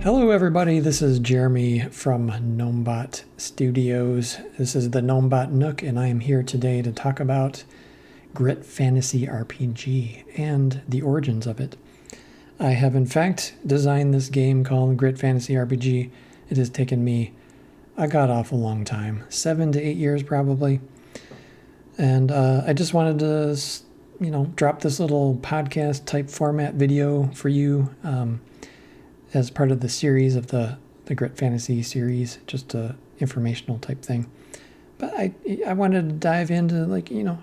Hello everybody, this is Jeremy from Gnomebot Studios. This is the Gnomebot Nook, and I am here today to talk about Grit Fantasy RPG and the origins of it. I have in fact designed this game called Grit Fantasy RPG. It has taken me a god-awful long time, 7 to 8 years probably. And I just wanted to, drop this little podcast type format video for you. As part of the series of the Grit Fantasy series, just a informational type thing. But I wanted to dive into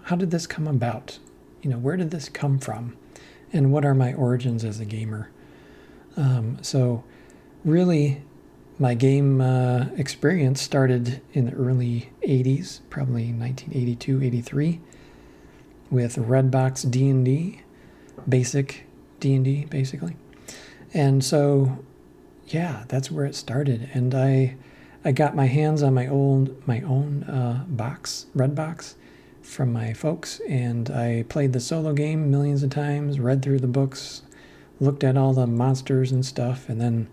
how did this come about? Where did this come from? And what are my origins as a gamer? So really my game experience started in the early 80s, probably 1982, 83, with Redbox D&D, basic D&D basically. And so, yeah, that's where it started. And I got my hands on my own box, Redbox, from my folks, and I played the solo game millions of times, read through the books, looked at all the monsters and stuff, and then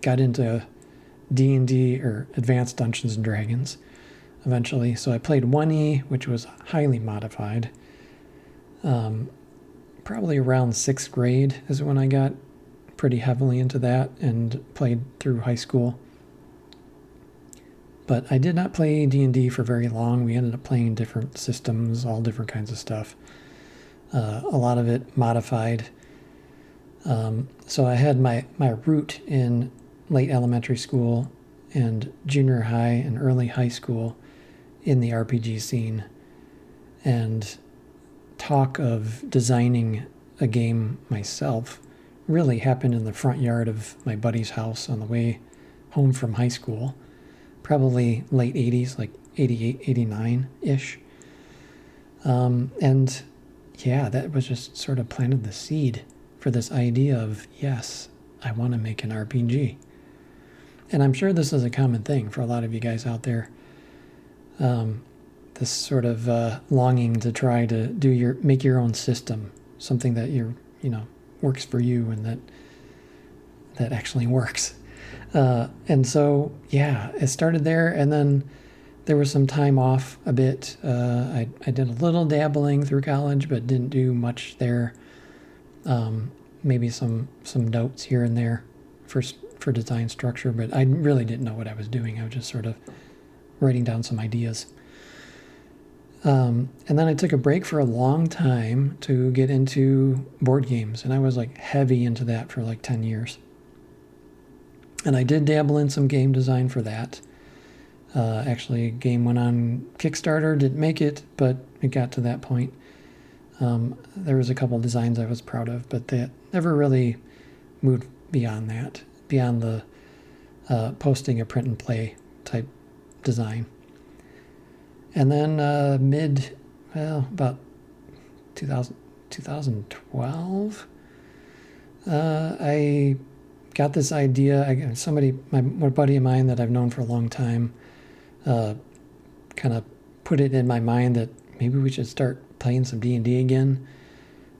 got into D&D, or Advanced Dungeons and Dragons, eventually. So I played 1E, which was highly modified. Probably around 6th grade is when I got pretty heavily into that and played through high school. But I did not play D&D for very long. We ended up playing different systems, all different kinds of stuff. A lot of it modified. So I had my root in late elementary school and junior high and early high school in the RPG scene. And talk of designing a game myself really happened in the front yard of my buddy's house on the way home from high school, probably late 80s, like 88, 89-ish. And yeah, that was just sort of planted the seed for this idea of, yes, I want to make an RPG. And I'm sure this is a common thing for a lot of you guys out there. This sort of longing to try to make your own system, something that works for you and that actually works. And so, yeah, it started there, and then there was some time off a bit. I did a little dabbling through college, but didn't do much there. Maybe some notes here and there for design structure, but I really didn't know what I was doing. I was just sort of writing down some ideas. And then I took a break for a long time to get into board games, and I was like heavy into that for like 10 years. And I did dabble in some game design for that. Actually, a game went on Kickstarter, didn't make it, but it got to that point. There was a couple designs I was proud of, but that never really moved beyond that, beyond the posting a print and play type design. And then about 2012, I got this idea. My buddy of mine that I've known for a long time kind of put it in my mind that maybe we should start playing some D&D again.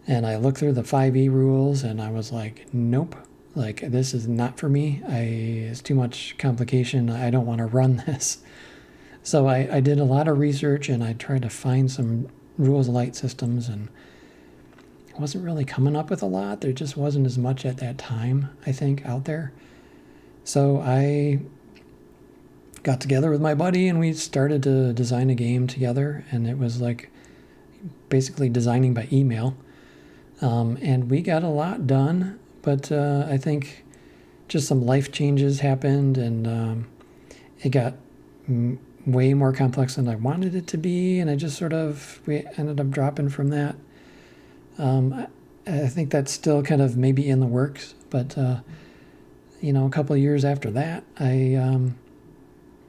And I looked through the 5e rules, and I was like, nope, like this is not for me. It's too much complication. I don't want to run this. So I did a lot of research, and I tried to find some rules light systems, and I wasn't really coming up with a lot. There just wasn't as much at that time, I think, out there. So I got together with my buddy, and we started to design a game together, and it was like basically designing by email. And we got a lot done, but I think just some life changes happened, and it got way more complex than I wanted it to be, and we ended up dropping from that. I think that's still kind of maybe in the works, but a couple of years after that, I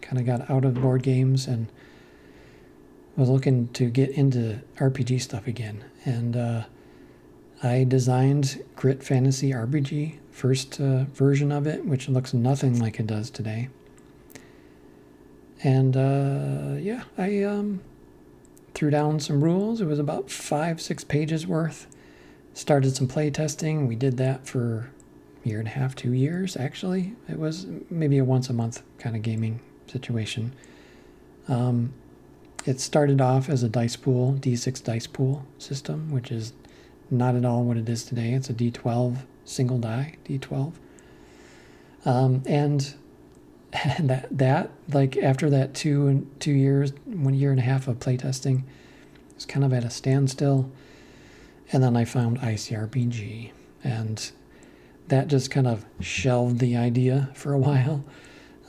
kind of got out of board games and was looking to get into RPG stuff again, and I designed Grit Fantasy RPG, first version of it, which looks nothing like it does today. And I threw down some rules. It was about 5-6 pages worth. Started some play testing. We did that for year and a half, 2 years, actually. It was maybe a once a month kind of gaming situation. It started off as a dice pool, D6 dice pool system, which is not at all what it is today. It's a D12 single die, D12. And that like after that 2 years, 1 year and a half of playtesting, it was kind of at a standstill. And then I found ICRPG, and that just kind of shelved the idea for a while.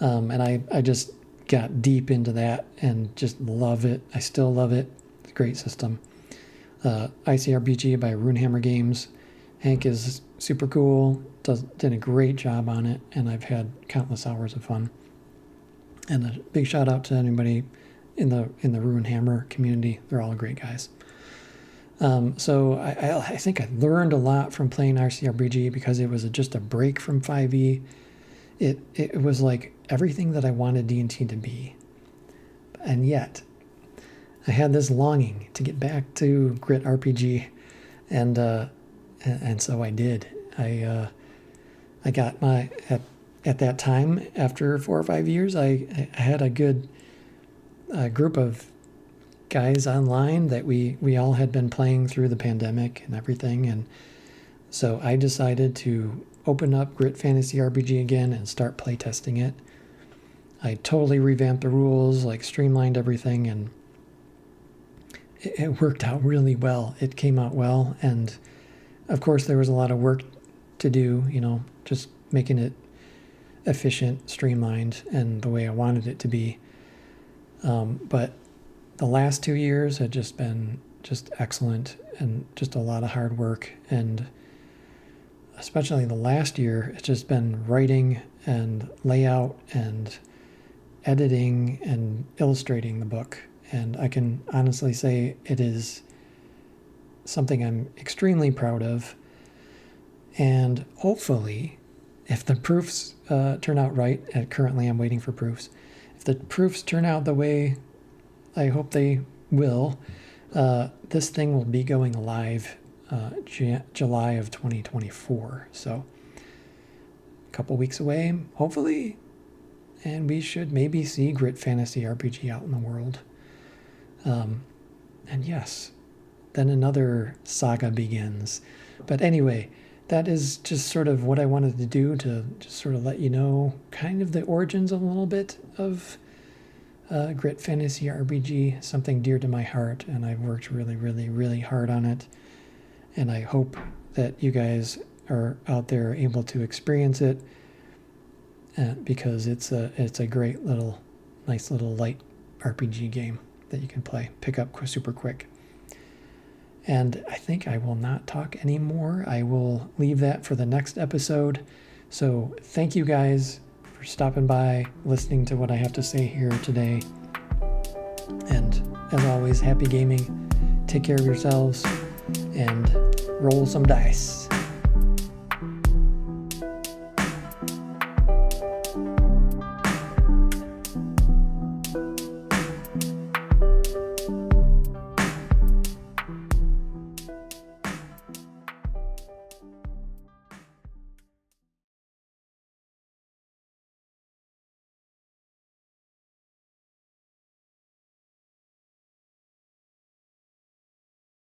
And I just got deep into that and just love it. I still love it. It's a great system. ICRPG by Runehammer Games. Hank is super cool. Did a great job on it, and I've had countless hours of fun. And a big shout out to anybody in the Runehammer community. They're all great guys. So I think I learned a lot from playing ICRPG because it was just a break from 5e. It was like everything that I wanted D&T to be. And yet, I had this longing to get back to Grit RPG, and so I did. I got at that time, after 4 or 5 years, I had a good group of guys online that we all had been playing through the pandemic and everything, and so I decided to open up Grit Fantasy RPG again and start playtesting it. I totally revamped the rules, like streamlined everything, and it worked out really well. It came out well, and of course there was a lot of work to do, just making it efficient, streamlined, and the way I wanted it to be. But the last 2 years had just been just excellent, and just a lot of hard work, and especially the last year, it's just been writing and layout and editing and illustrating the book. And I can honestly say it is something I'm extremely proud of. And hopefully, if the proofs turn out right, and currently I'm waiting for proofs, if the proofs turn out the way I hope they will, this thing will be going live July of 2024. So a couple weeks away, hopefully, and we should maybe see Grit Fantasy RPG out in the world. And yes, then another saga begins. But anyway, that is just sort of what I wanted to do, to just sort of let you know kind of the origins a little bit of Grit Fantasy RPG, something dear to my heart, and I've worked really, really, really hard on it. And I hope that you guys are out there able to experience it, because it's a great little, nice little light RPG game that you can pick up super quick. And I think I will not talk anymore. I will leave that for the next episode. So thank you guys for stopping by, listening to what I have to say here today. And as always, happy gaming. Take care of yourselves and roll some dice.